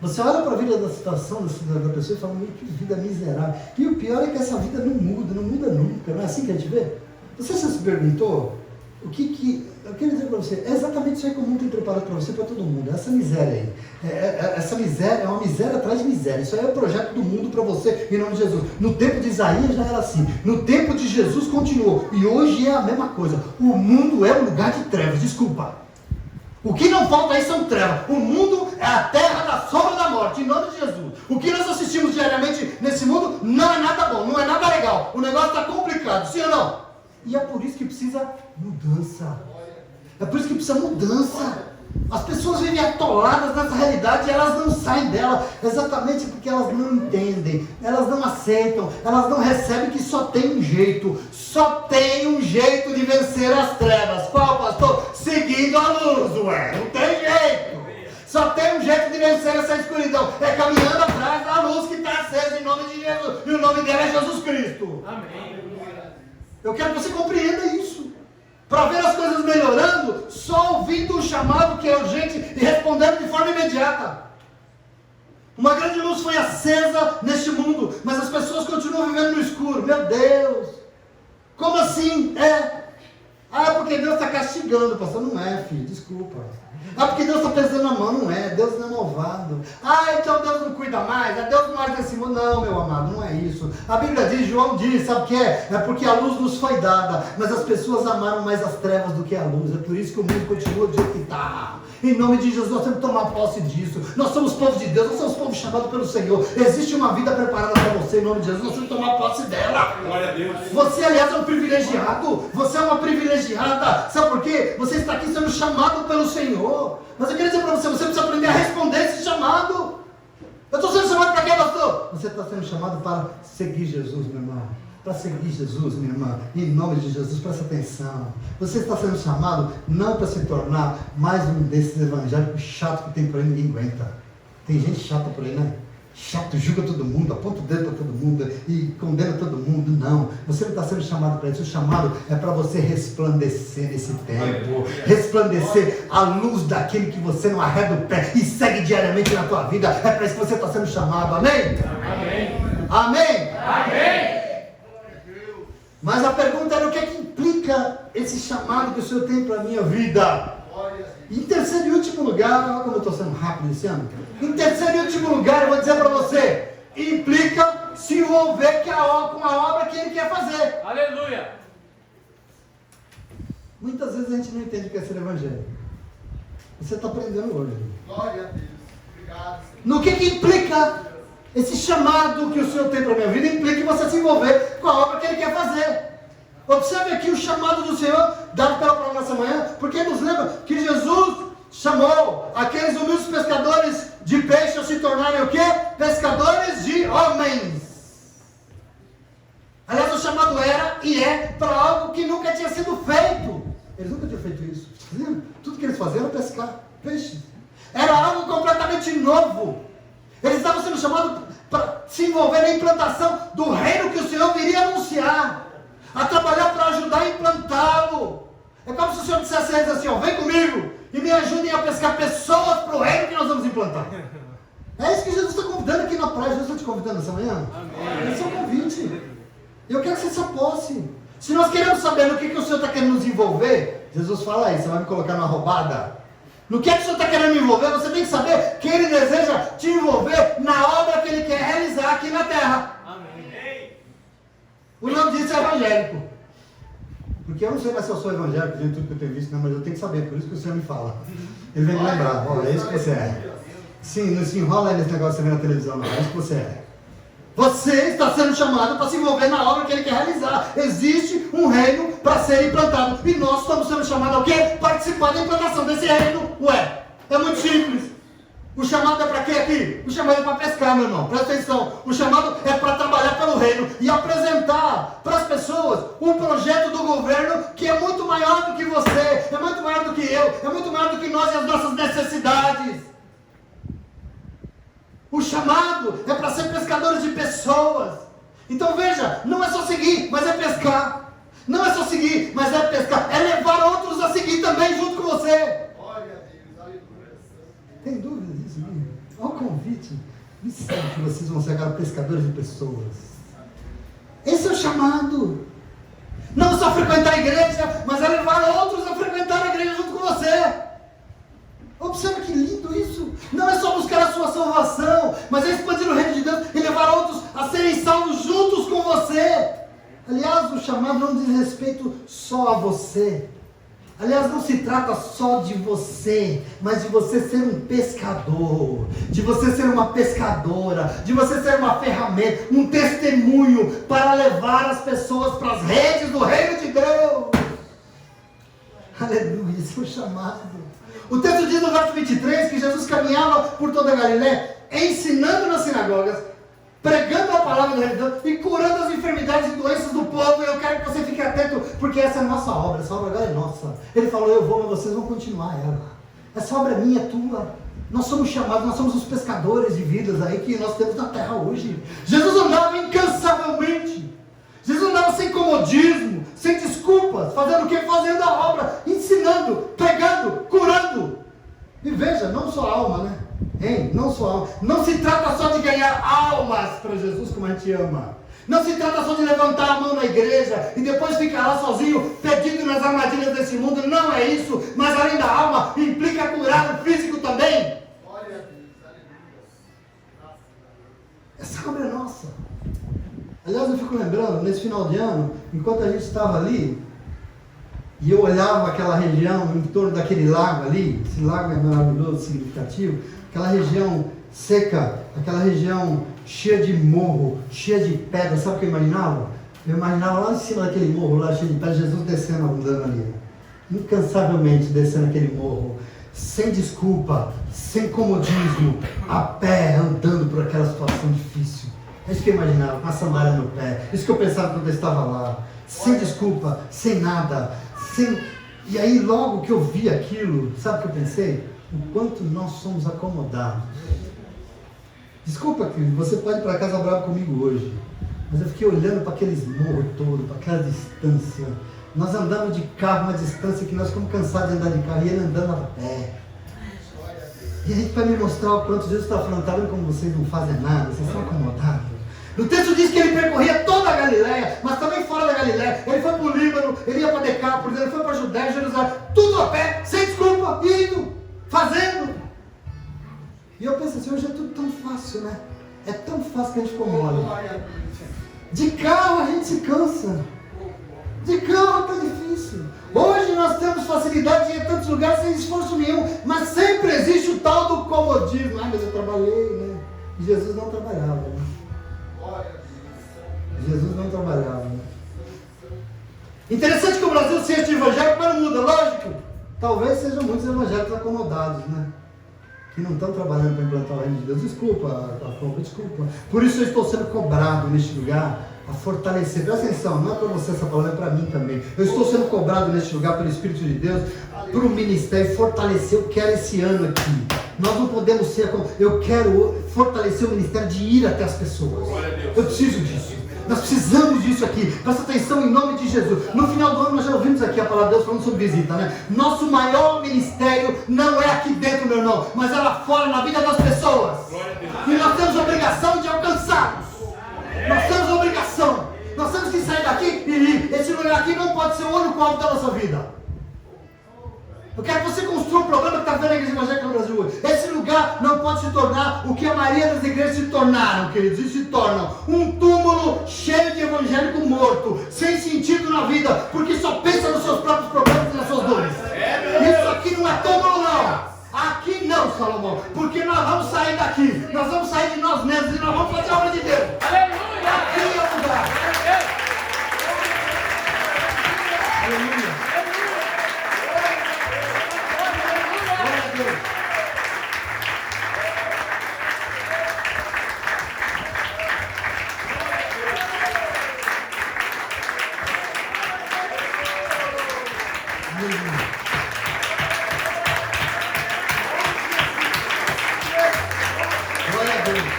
Você olha para a vida da situação da pessoa e fala, meu, que vida miserável. E o pior é que essa vida não muda nunca. Não é assim que a gente vê? Você já se perguntou o que eu quero dizer para você? É exatamente isso aí que o mundo tem preparado para você, para todo mundo. Essa miséria aí. Essa miséria é uma miséria atrás de miséria. Isso aí é o projeto do mundo para você, em nome de Jesus. No tempo de Isaías já era assim. No tempo de Jesus continuou. E hoje é a mesma coisa. O mundo é um lugar de trevas. Desculpa. O que não falta aí são trevas. O mundo é a terra da sombra da morte, em nome de Jesus. O que nós assistimos diariamente nesse mundo não é nada bom, não é nada legal. O negócio está complicado, sim ou não? E é por isso que precisa mudança. É por isso que precisa mudança. As pessoas vivem atoladas nessa realidade e elas não saem dela, exatamente porque elas não entendem, elas não aceitam, elas não recebem que só tem um jeito de vencer as trevas. Qual, pastor? Seguindo a luz, ué, não tem jeito. Só tem um jeito de vencer essa escuridão, é caminhando atrás da luz que está acesa em nome de Jesus, e o nome dele é Jesus Cristo. Amém. Eu quero que você compreenda isso. Para ver as coisas melhorando, só ouvindo o chamado que é urgente e respondendo de forma imediata. Uma grande luz foi acesa neste mundo, mas as pessoas continuam vivendo no escuro. Meu Deus! Como assim? É porque Deus está castigando, pastor. Não é, filho, desculpa. Porque Deus está pesando a mão, não é. Deus não é malvado. Então Deus não cuida mais. Deus não age desse mundo. Não, meu amado, não é isso. A Bíblia diz, João diz, sabe o que é? É porque a luz nos foi dada, mas as pessoas amaram mais as trevas do que a luz. É por isso que o mundo continua do jeito que está. Em nome de Jesus, nós temos que tomar posse disso. Nós somos povo de Deus, nós somos povo chamado pelo Senhor. Existe uma vida preparada para você, em nome de Jesus. Nós temos que tomar posse dela. Glória a Deus. Você, aliás, é um privilegiado. Você é uma privilegiada. Sabe por quê? Você está aqui sendo chamado pelo Senhor. Mas eu queria dizer para você, você precisa aprender a responder esse chamado. Eu estou sendo chamado para quê, pastor? Você está sendo chamado para seguir Jesus, meu irmão. Para seguir Jesus, minha irmã, em nome de Jesus, presta atenção. Você está sendo chamado não para se tornar mais um desses evangélicos chatos que tem por aí, ninguém aguenta. Tem gente chata por aí, né? Chato, julga todo mundo, aponta o dedo para todo mundo e condena todo mundo. Não, você não está sendo chamado para isso. O chamado é para você resplandecer nesse tempo, resplandecer a luz daquele que você não arreda o pé e segue diariamente na tua vida. É para isso que você está sendo chamado, amém? Amém? Amém? Amém? Mas a pergunta era o que é que implica esse chamado que o Senhor tem para a minha vida? Em terceiro e último lugar, olha como eu estou sendo rápido esse ano. Em terceiro e último lugar, eu vou dizer para você, implica se envolver com a obra que Ele quer fazer. Aleluia! Muitas vezes a gente não entende o que é ser evangélico. Você está aprendendo hoje. Glória a Deus. Obrigado. No que implica esse chamado que o Senhor tem para a minha vida? Implica em você se envolver com a obra que Ele quer fazer. Observe aqui o chamado do Senhor, dado pela palavra nessa manhã, porque nos lembra que Jesus chamou aqueles humildes pescadores de peixe a se tornarem o quê? Pescadores de homens. Aliás, o chamado era e é para algo que nunca tinha sido feito. Eles nunca tinham feito isso. Tudo que eles faziam era pescar peixes. Era algo completamente novo. Eles estavam sendo chamados para se envolver na implantação do reino que o Senhor viria anunciar, a trabalhar para ajudar a implantá-lo. É como se o Senhor dissesse a eles assim, vem comigo e me ajudem a pescar pessoas para o reino que nós vamos implantar. É isso que Jesus está convidando aqui na praia. Jesus está te convidando essa manhã? Amém. Esse é o convite. Eu quero que você se aposse. Se nós queremos saber no que o Senhor está querendo nos envolver, Jesus fala aí, você vai me colocar numa roubada? No que o Senhor está querendo me envolver, você tem que saber que Ele deseja te envolver na obra que Ele quer realizar aqui na terra. Amém. O nome disso é evangélico. Porque eu não sei mais se eu sou evangélico, de tudo que eu tenho visto, não, mas eu tenho que saber, por isso que o Senhor me fala. Ele vem me lembrar, é isso que você é. Sim, não se enrola aí nesse negócio que você vê na televisão, não, é isso que você é. Você está sendo chamado para se envolver na obra que Ele quer realizar. Existe um reino para ser implantado. E nós estamos sendo chamados ao quê? Participar da implantação desse reino. Ué, é muito simples. O chamado é para quê aqui? O chamado é para pescar, meu irmão. Presta atenção. O chamado é para trabalhar pelo reino e apresentar para as pessoas um projeto do governo que é muito maior do que você, é muito maior do que eu, é muito maior do que nós e as nossas necessidades. O chamado é para ser pescadores de pessoas. Então veja, não é só seguir, mas é pescar. Não é só seguir, mas é pescar. É levar outros a seguir também junto com você. Tem dúvida disso? Olha o convite. Me segue que vocês vão ser agora pescadores de pessoas. Esse é o chamado. Não só frequentar a igreja, mas é levar outros a frequentar a igreja junto com você. Observe que lindo isso. Não é só buscar a sua salvação, mas é expandir o reino de Deus e levar outros a serem salvos juntos com você. Aliás, o chamado não diz respeito só a você. Aliás, não se trata só de você, mas de você ser um pescador, de você ser uma pescadora, de você ser uma ferramenta, um testemunho para levar as pessoas para as redes do reino de Deus. Aleluia, isso é o chamado. O texto diz no verso 23 que Jesus caminhava por toda a Galiléia, ensinando nas sinagogas, pregando a palavra do reino de Deus e curando as enfermidades e doenças do povo. Eu quero que você fique atento, porque essa é a nossa obra. Essa obra agora é nossa. Ele falou, eu vou, mas vocês vão continuar ela. Essa obra é minha, é tua. Nós somos chamados, nós somos os pescadores de vidas aí que nós temos na terra hoje. Jesus andava incansavelmente. Jesus andava sem comodismo, sem desculpas, fazendo o que? Fazendo a obra, ensinando, pregando, curando. E veja, não só a alma, né? Hein? Não só a alma. Não se trata só de ganhar almas para Jesus como a gente ama. Não se trata só de levantar a mão na igreja e depois ficar lá sozinho, perdido nas armadilhas desse mundo. Não é isso. Mas além da alma, implica curar o físico também. Essa obra é nossa. Aliás, eu fico lembrando, nesse final de ano, enquanto a gente estava ali, e eu olhava aquela região em torno daquele lago ali, esse lago é maravilhoso, significativo, aquela região seca, aquela região cheia de morro, cheia de pedra, sabe o que eu imaginava? Eu imaginava lá em cima daquele morro, lá cheio de pedra, Jesus descendo, andando ali, incansavelmente descendo aquele morro, sem desculpa, sem comodismo, a pé, andando por aquela situação difícil. É isso que eu imaginava, com a sandália no pé, isso que eu pensava quando eu estava lá, sem desculpa, sem nada, sem... E aí logo que eu vi aquilo, sabe o que eu pensei? O quanto nós somos acomodados. Desculpa, querido, você pode ir para casa bravo comigo hoje, mas eu fiquei olhando para aqueles morros todos, para aquela distância. Nós andamos de carro uma distância que nós ficamos cansados de andar de carro e ele andando a pé. E a gente vai me mostrar o quanto Jesus está falando, tá vendo como vocês não fazem nada, vocês são acomodados. O texto diz que ele percorria toda a Galiléia, mas também fora da Galiléia. Ele foi para o Líbano, ele ia para Decápolis, ele foi para a Judéia, Jerusalém, tudo a pé, sem desculpa, indo, fazendo. E eu penso assim, hoje é tudo tão fácil, né? É tão fácil que a gente ficou mole. De carro a gente se cansa. De carro está difícil. Hoje nós temos facilidade de ir a tantos lugares sem esforço nenhum, mas sempre existe o tal do comodismo. Ah, mas eu trabalhei, né? E Jesus não trabalhava, né? Jesus não trabalhava, né? Interessante que o Brasil seja de evangélico, mas não muda, lógico. Talvez sejam muitos evangélicos acomodados, né? Que não estão trabalhando para implantar o reino de Deus. Desculpa, desculpa. Por isso eu estou sendo cobrado neste lugar a fortalecer. Presta atenção, não é para você essa palavra, é para mim também. Eu estou sendo cobrado neste lugar pelo Espírito de Deus, para o ministério fortalecer. Eu quero esse ano aqui. Nós não podemos ser como... Eu quero fortalecer o ministério de ir até as pessoas. Eu preciso disso. Nós precisamos disso aqui. Presta atenção em nome de Jesus. No final do ano nós já ouvimos aqui a palavra de Deus falando sobre visita, né? Nosso maior ministério não é aqui dentro, meu irmão, mas é lá fora, na vida das pessoas. E nós temos a obrigação de alcançá-los. Nós temos a obrigação. Nós temos que sair daqui e ir. Esse lugar aqui não pode ser o único alvo da nossa vida. Eu quero que você construa um programa que está vendo a igreja evangélica no Brasil hoje. Esse lugar não pode se tornar o que a maioria das igrejas se tornaram, queridos, e se tornam um túmulo cheio de evangélico morto, sem sentido na vida, porque só pensa nos seus próprios problemas e nas suas dores. Isso aqui não é túmulo, não. Aqui não, Salomão, porque nós vamos sair daqui, nós vamos sair de nós mesmos e nós vamos fazer a obra de Deus. Aleluia! Aqui é o lugar. Aleluia! Glória a Deus.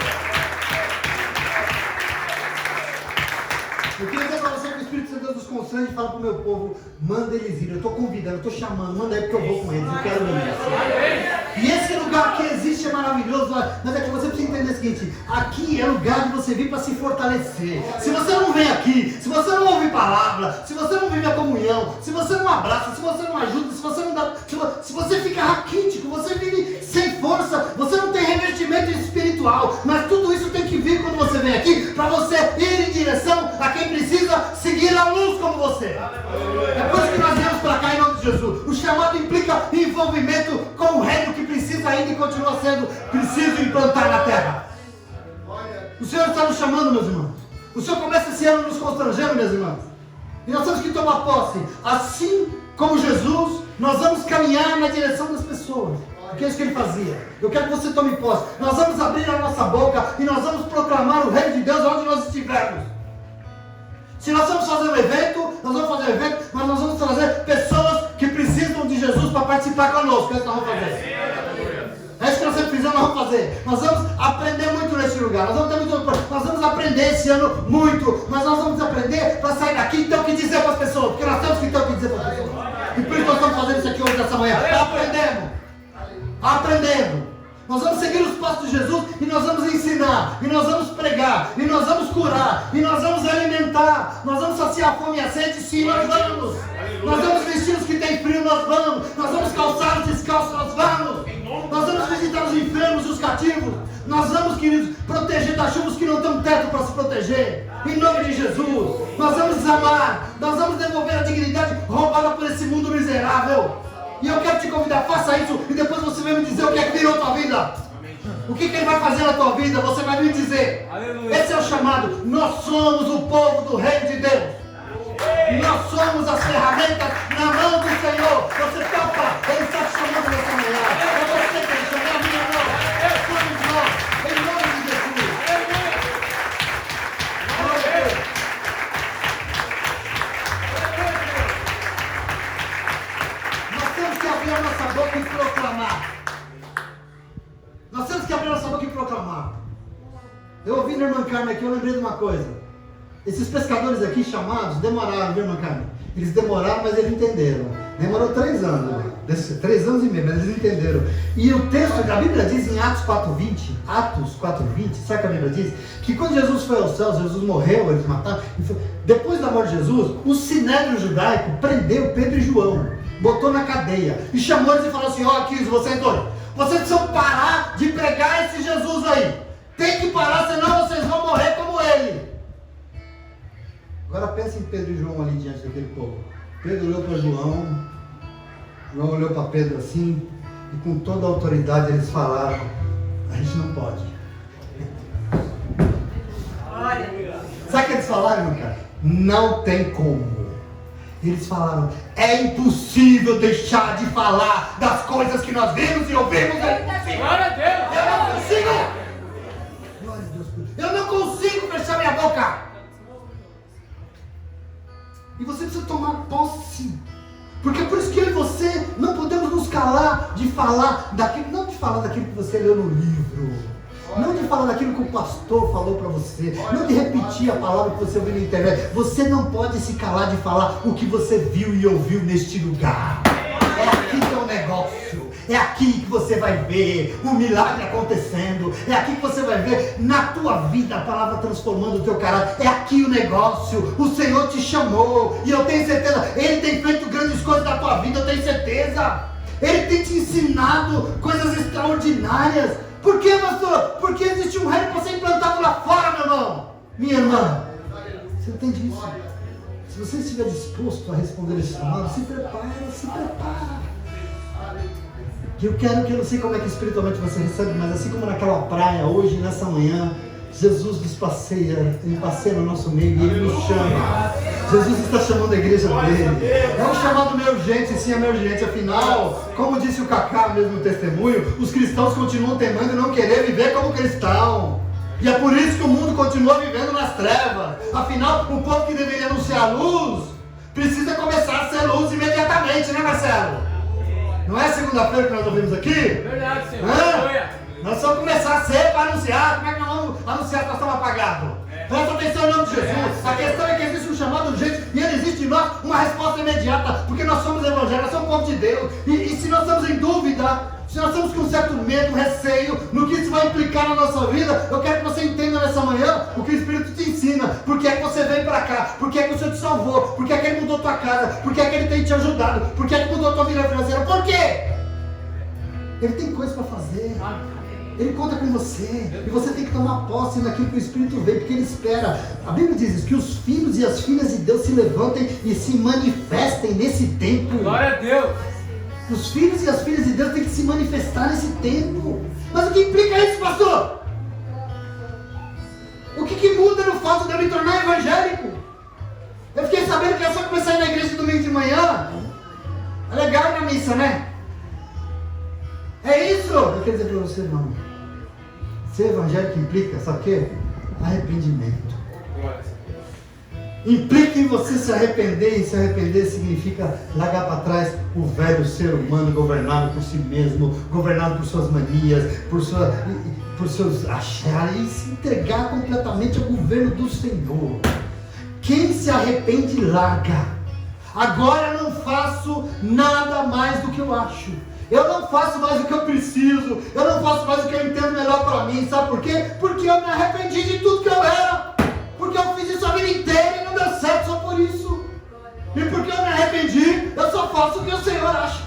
constrange de falar para o meu povo, manda eles ir. Eu estou convidando, eu estou chamando, manda aí porque eu vou com eles, eu quero ir. E esse lugar que existe é maravilhoso, mas é que você precisa entender o seguinte, aqui é lugar de você vir para se fortalecer. Se você não vem aqui, se você não ouve palavra, se você não vive a comunhão, se você não abraça, se você não ajuda, se você não dá, se você fica raquítico, você vive sem força, você não tem revestimento espiritual, mas tudo isso tem que vir quando você vem aqui, para você ir em direção a quem precisa seguir a luz como você. É por isso que nós viemos para cá em nome de Jesus. O chamado implica envolvimento com o reino que precisa ainda e continua sendo preciso implantar na terra. O Senhor está nos chamando, meus irmãos. O Senhor começa esse ano nos constrangendo, meus irmãos. E nós temos que tomar posse. Assim como Jesus, nós vamos caminhar na direção das pessoas. Porque é isso que ele fazia. Eu quero que você tome posse. Nós vamos abrir a nossa boca e nós vamos proclamar o reino de Deus onde nós estivermos. Se nós vamos fazer um evento, nós vamos fazer um evento, mas nós vamos trazer pessoas que precisam de Jesus para participar conosco. É isso que nós vamos fazer. É isso que nós sempre fizemos, nós vamos fazer. Nós vamos aprender muito nesse lugar. Nós vamos aprender esse ano muito. Mas nós vamos aprender para sair daqui e ter o que dizer para as pessoas. Porque nós temos que ter o que dizer para as pessoas. E por isso nós estamos fazendo isso aqui hoje, nessa manhã. Aprendendo. Nós vamos seguir os passos de Jesus e nós vamos ensinar, e nós vamos pregar, e nós vamos curar, e nós vamos alimentar, nós vamos saciar a fome e a sede, sim, nós vamos. Nós vamos vestir os que têm frio, nós vamos calçar os descalços, nós vamos visitar os enfermos e os cativos, nós vamos, queridos, proteger das chuvas que não têm teto para se proteger, em nome de Jesus. Nós vamos amar, nós vamos devolver a dignidade roubada por esse mundo miserável. E eu quero te convidar, faça isso e depois você vai me dizer o que é que virou a tua vida. O que ele vai fazer na tua vida, você vai me dizer. Aleluia. Esse é o chamado. Nós somos o povo do reino de Deus. Nós somos as ferramentas na mão do Senhor. Você topa, Ele está te chamando nessa manhã. É você que Ele chama, a minha mão. Somos nós, em nome de Jesus. Nós temos que abrir a nossa boca e proclamar. Nós temos que abrir a nossa boca e proclamar. Eu ouvi na irmã Carmen aqui, eu lembrei de uma coisa. Esses pescadores aqui chamados demoraram, viu, irmã Carmen? Eles demoraram, mas eles entenderam. Demorou 3 anos, 3 anos e meio, mas eles entenderam. E o texto da Bíblia diz em Atos 4:20, sabe o que a Bíblia diz? Que quando Jesus foi aos céus, Jesus morreu, eles mataram. Depois da morte de Jesus, o sinédrio judaico prendeu Pedro e João, botou na cadeia e chamou eles e falou assim: ó, aqui, vocês dois, vocês precisam parar de pregar esse Jesus aí. Tem que parar, senão vocês vão morrer como ele. Agora pense em Pedro e João ali diante daquele povo. Pedro olhou para João, João olhou para Pedro assim, e com toda a autoridade eles falaram: a gente não pode. Sabe o que eles falaram, meu cara? Não tem como. Eles falaram: é impossível deixar de falar das coisas que nós vimos e ouvimos. É impossível. Glória a Deus. Eu não consigo. Glória a Deus. Eu não consigo fechar minha boca. E você precisa tomar posse. Porque é por isso que eu e você não podemos nos calar de falar daquilo, não de falar daquilo que você leu no livro, não de falar daquilo que o pastor falou para você, não de repetir a palavra que você ouviu na internet. Você não pode se calar de falar o que você viu e ouviu neste lugar. É aqui que é o negócio. É aqui que você vai ver o milagre acontecendo. É aqui que você vai ver na tua vida a palavra transformando o teu caráter. É aqui o negócio. O Senhor te chamou. E eu tenho certeza, Ele tem feito grandes coisas na tua vida, eu tenho certeza. Ele tem te ensinado coisas extraordinárias. Por que, pastor? Porque existe um reino para ser implantado lá fora, meu irmão. Minha irmã, você entende isso? Se você estiver disposto a responder esse chamado, se prepara. Eu quero que eu não sei como é que espiritualmente você recebe, mas assim como naquela praia, hoje, nessa manhã, Jesus nos passeia, Ele passeia no nosso meio e Ele nos chama. Jesus está chamando a igreja dele. É um chamado meio urgente, sim, é meio urgente. Afinal, como disse o Cacá mesmo no testemunho, os cristãos continuam temendo não querer viver como cristão. E é por isso que o mundo continua vivendo nas trevas. Afinal, o povo que deveria anunciar a luz, precisa começar a ser luz imediatamente, né, Marcelo? Não é segunda-feira que nós ouvimos aqui? Verdade, Senhor. Nós vamos começar a ser para anunciar. Como é que nós vamos anunciar que nós estamos apagados? Presta atenção em nome de Jesus. A questão é que existe um chamado urgente e ele existe em nós uma resposta imediata, porque nós somos evangélicos, nós somos povo de Deus. E se nós estamos em dúvida, se nós estamos com um certo medo, receio, no que isso vai implicar na nossa vida, eu quero que você entenda nessa manhã o que o Espírito te ensina. Por que é que você veio para cá? Por que é que o Senhor te salvou? Por que é que Ele mudou tua casa? Por que é que Ele tem te ajudado? Por que é que mudou tua vida financeira? Por quê? Ele tem coisa para fazer. Ele conta com você. E você tem que tomar posse naquilo que o Espírito veio, porque Ele espera. A Bíblia diz isso, que os filhos e as filhas de Deus se levantem e se manifestem nesse tempo. Glória a Deus. Os filhos e as filhas de Deus têm que se manifestar nesse tempo. Mas o que implica isso, pastor? O que muda no fato de eu me tornar evangélico? Eu fiquei sabendo que é só começar a ir na igreja domingo de manhã. É legal ir na missa, né? É isso? Eu quero dizer para você, não. Ser evangélico implica, sabe o quê? Arrependimento. Implica em você se arrepender, e se arrepender significa largar para trás o velho ser humano governado por si mesmo, governado por suas manias, por seus achares, e se entregar completamente ao governo do Senhor. Quem se arrepende larga. Agora eu não faço nada mais do que eu acho. Eu não faço mais o que eu preciso. Eu não faço mais o que eu entendo melhor para mim. Sabe por quê? Porque eu me arrependi de tudo que eu era. Porque eu fiz isso a vida inteira e não deu certo só por isso. E porque eu me arrependi, eu só faço o que o Senhor acha.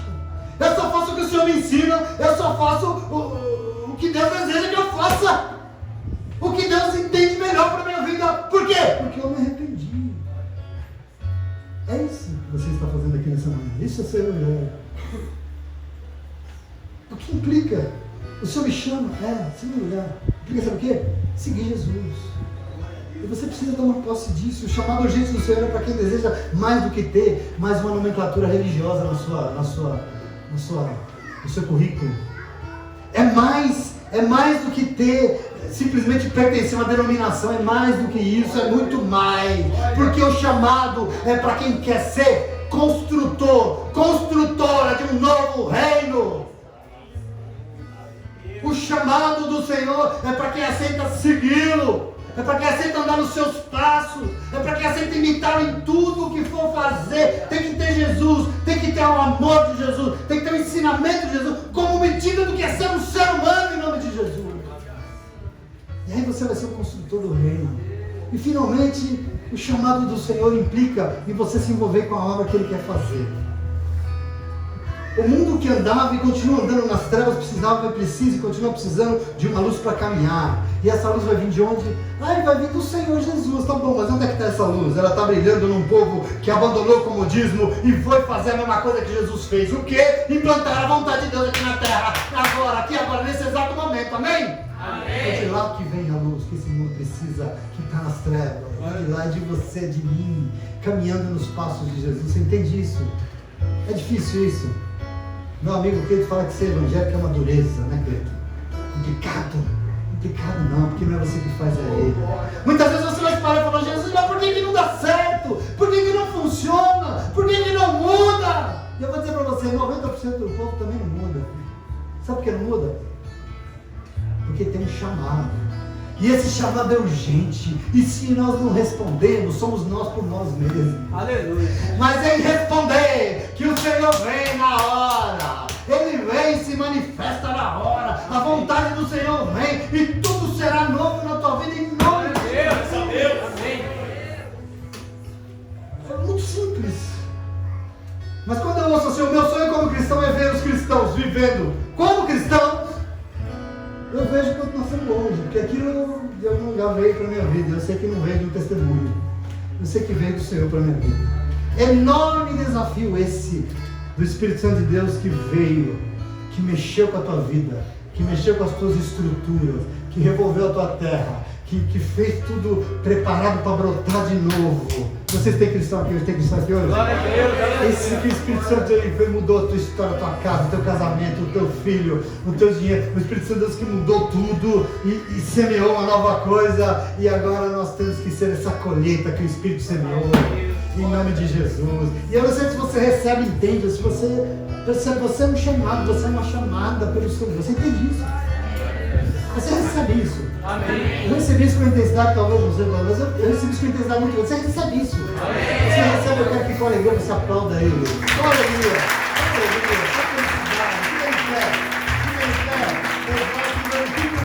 Eu só faço o que o Senhor me ensina. Eu só faço o que Deus deseja que eu faça. O que Deus entende melhor para a minha vida. Por quê? Porque eu me arrependi. É isso que você está fazendo aqui nessa manhã. Isso é ser evangélico. O que implica? O Senhor me chama, segundo lugar. Implica, sabe o quê? Seguir Jesus. E você precisa tomar posse disso. O chamado urgente do Senhor é para quem deseja mais do que ter mais uma nomenclatura religiosa no seu currículo. É mais do que ter simplesmente pertencer a uma denominação, é mais do que isso, é muito mais. Porque o chamado é para quem quer ser construtora de um novo reino. O chamado do Senhor é para quem aceita segui-lo, é para quem aceita andar nos seus passos, é para quem aceita imitá-lo em tudo o que for fazer. Tem que ter Jesus, tem que ter o amor de Jesus, tem que ter o ensinamento de Jesus, como medida do que é ser um ser humano em nome de Jesus. E aí você vai ser o construtor do reino. E finalmente, o chamado do Senhor implica em você se envolver com a obra que Ele quer fazer. O mundo que andava e continua andando nas trevas precisa e continua precisando de uma luz para caminhar. E essa luz vai vir de onde? Vai vir do Senhor Jesus. Tá bom, mas onde é que está essa luz? Ela está brilhando num povo que abandonou o comodismo e foi fazer a mesma coisa que Jesus fez. O quê? Implantar a vontade de Deus aqui na terra. Agora, nesse exato momento. Amém? Amém. É de lá que vem a luz que esse mundo precisa, que está nas trevas. É de lá, de você, de mim, caminhando nos passos de Jesus. Você entende isso? É difícil isso? Meu amigo Cleito fala que ser evangélico é uma dureza, né, Cleito? Complicado não, porque não é você que faz, é Ele. Muitas vezes você vai parar e falar, Jesus, mas por que não dá certo? Por que não funciona? Por que não muda? E eu vou dizer para você, 90% do povo também não muda. Sabe por que não muda? Porque tem um chamado. E esse chamado é urgente. E se nós não respondemos, somos nós por nós mesmos. Aleluia. Mas em responder que o Senhor vem na hora. Ele vem e se manifesta na hora. A vontade do Senhor vem e tudo será novo na tua vida em nome de Deus. Amém. É muito simples. Mas quando eu ouço assim, o meu sonho como cristão é ver os cristãos vivendo como cristãos, eu vejo quanto nós estamos longe, porque aquilo Deus não já veio para a minha vida. Eu sei que não veio de um testemunho, eu sei que veio do Senhor para a minha vida. Enorme desafio esse do Espírito Santo de Deus que veio, que mexeu com a tua vida, que mexeu com as tuas estruturas, que revolveu a tua terra, que fez tudo preparado para brotar de novo. Vocês têm cristão aqui hoje? Tem cristão aqui hoje? Esse que o Espírito Santo ele mudou a tua história, a tua casa, o teu casamento, o teu filho, o teu dinheiro. O Espírito Santo Deus que mudou tudo e semeou uma nova coisa. E agora nós temos que ser essa colheita que o Espírito semeou. Em nome de Jesus. E eu não sei se você recebe, entende, se você percebe, você é um chamado, você é uma chamada pelo Senhor. Você entende isso? Você recebe isso. Amém. Eu recebi isso com intensidade, talvez não sei, talvez eu recebi isso com intensidade muito grande. Você recebe isso. Amém. Você recebe, eu quero que com alegria você aplauda ele. Glória a